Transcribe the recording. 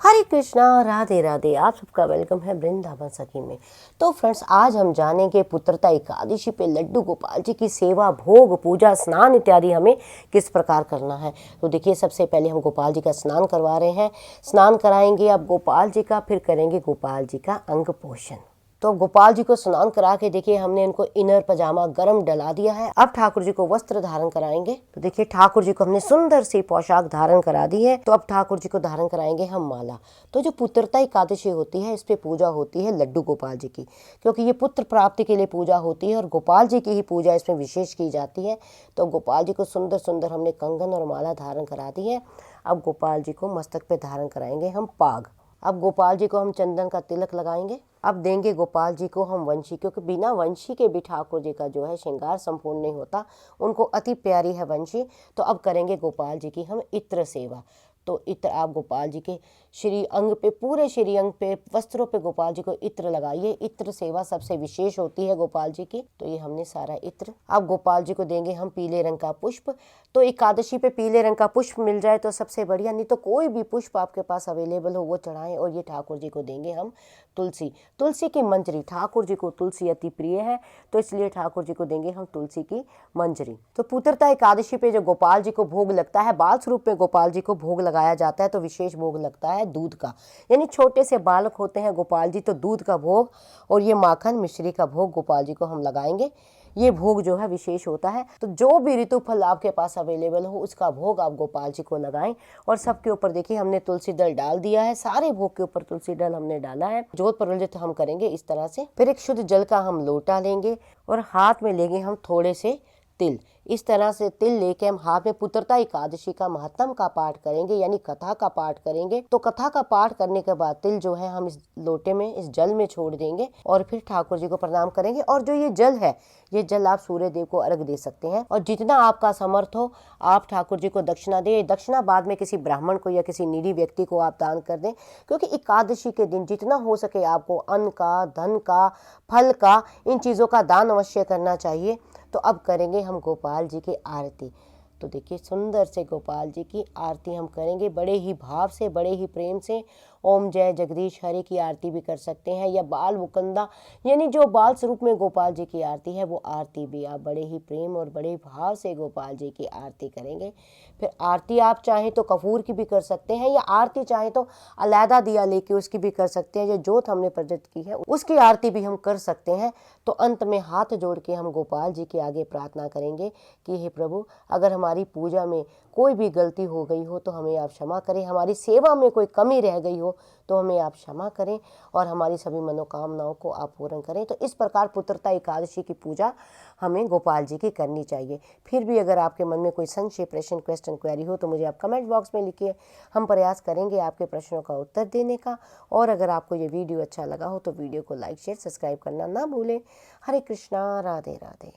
हरे कृष्णा, राधे राधे। आप सबका वेलकम है वृंदावन सखी में। तो फ्रेंड्स, आज हम जानेंगे पुत्रता एकादशी पे लड्डू गोपाल जी की सेवा, भोग, पूजा, स्नान इत्यादि हमें किस प्रकार करना है। तो देखिए, सबसे पहले हम गोपाल जी का स्नान करवा रहे हैं। स्नान कराएंगे अब गोपाल जी का, फिर करेंगे गोपाल जी का अंग पोषण। तो गोपाल जी को स्नान करा के देखिए, हमने इनको इनर पजामा गर्म डला दिया है। अब ठाकुर जी को वस्त्र धारण कराएंगे। तो देखिए, ठाकुर जी को हमने सुंदर सी पोशाक धारण करा दी है। तो अब ठाकुर जी को धारण कराएंगे हम माला। तो जो पुत्रता एकादशी होती है, इस पे पूजा होती है लड्डू गोपाल जी की, क्योंकि ये पुत्र प्राप्ति के लिए पूजा होती है और गोपाल जी की ही पूजा इसमें विशेष की जाती है। तो गोपाल जी को सुंदर सुंदर हमने कंगन और माला धारण करा दी है। अब गोपाल जी को मस्तक पे धारण कराएंगे हम पाग। अब गोपाल जी को हम चंदन का तिलक लगाएंगे। अब देंगे गोपाल जी को हम वंशी, क्योंकि बिना वंशी के भी ठाकुर जी का जो है श्रृंगार संपूर्ण नहीं होता। उनको अति प्यारी है वंशी। तो अब करेंगे गोपाल जी की हम इत्र सेवा। तो इत्र आप गोपाल जी के श्री अंग पे, पूरे श्री अंग पे, वस्त्रों पे गोपाल जी को इत्र लगाइए। इत्र सेवा सबसे विशेष होती है गोपाल जी की। तो ये हमने सारा इत्र। अब गोपाल जी को देंगे हम पीले रंग का पुष्प। तो एकादशी पे पीले रंग का पुष्प मिल जाए तो सबसे बढ़िया, नहीं तो कोई भी पुष्प आपके पास अवेलेबल हो वो चढ़ाएं। और ये ठाकुर जी को देंगे हम तुलसी। तुलसी की मंजरी, ठाकुर जी को तुलसी अति प्रिय है, तो इसलिए ठाकुर जी को देंगे हम तुलसी की मंजरी। तो पुत्रता एकादशी पे जो गोपाल जी को भोग लगता है, बाल स्वरूप में गोपाल जी को भोग लगाया जाता है। तो विशेष भोग लगता है दूध का, यानी छोटे से बालक होते हैं गोपाल जी, तो दूध का भोग और ये माखन मिश्री का भोग गोपाल जी को हम लगाएंगे। ये भोग जो है विशेष होता है। तो जो भी ऋतु फल आपके पास अवेलेबल हो उसका भोग आप गोपाल जी को लगाएं। और सबके ऊपर देखिए, हमने तुलसी दल डाल दिया है। सारे भोग के ऊपर तुलसी दल हमने डाला है। जोत प्रज्वलित हम करेंगे इस तरह से। फिर एक शुद्ध जल का हम लोटा लेंगे और हाथ में लेंगे हम थोड़े से तिल। इस तरह से तिल लेके हम हाथ में पुत्रता एकादशी का महत्तम का पाठ करेंगे, यानी कथा का पाठ करेंगे। तो कथा का पाठ करने के बाद तिल जो है हम इस लोटे में, इस जल में छोड़ देंगे और फिर ठाकुर जी को प्रणाम करेंगे। और जो ये जल है, ये जल आप सूर्य देव को अर्घ दे सकते हैं। और जितना आपका समर्थ हो आप ठाकुर जी को दक्षिणा दें। दक्षिणा बाद में किसी ब्राह्मण को या किसी निरी व्यक्ति को आप दान कर दें, क्योंकि एकादशी के दिन जितना हो सके आपको अन्न का, धन का, फल का, इन चीज़ों का दान अवश्य करना चाहिए। तो अब करेंगे हम गोपाल जी की आरती। तो देखिए, सुंदर से गोपाल जी की आरती हम करेंगे बड़े ही भाव से, बड़े ही प्रेम से। ओम जय जगदीश हरे की आरती भी कर सकते हैं, या बाल मुकुंदा, यानी जो बाल स्वरूप में गोपाल जी की आरती है वो आरती भी आप बड़े ही प्रेम और बड़े भाव से गोपाल जी की आरती करेंगे। फिर आरती आप चाहें तो कपूर की भी कर सकते हैं, या आरती चाहें तो अलैदा दिया लेके उसकी भी कर सकते हैं। जो जोत हमने प्रज्वलित की है उसकी आरती भी हम कर सकते हैं। तो अंत में हाथ जोड़ के हम गोपाल जी के आगे प्रार्थना करेंगे कि हे प्रभु, अगर हमारी पूजा में कोई भी गलती हो गई हो तो हमें आप क्षमा करें। हमारी सेवा में कोई कमी रह गई हो तो हमें आप क्षमा करें और हमारी सभी मनोकामनाओं को आप पूर्ण करें। तो इस प्रकार पुत्रता एकादशी की पूजा हमें गोपाल जी की करनी चाहिए। फिर भी अगर आपके मन में कोई संशय, प्रश्न, क्वेश्चन, क्वेरी हो तो मुझे आप कमेंट बॉक्स में लिखिए। हम प्रयास करेंगे आपके प्रश्नों का उत्तर देने का। और अगर आपको ये वीडियो अच्छा लगा हो तो वीडियो को लाइक, शेयर, सब्सक्राइब करना ना भूलें। हरे कृष्णा, राधे राधे।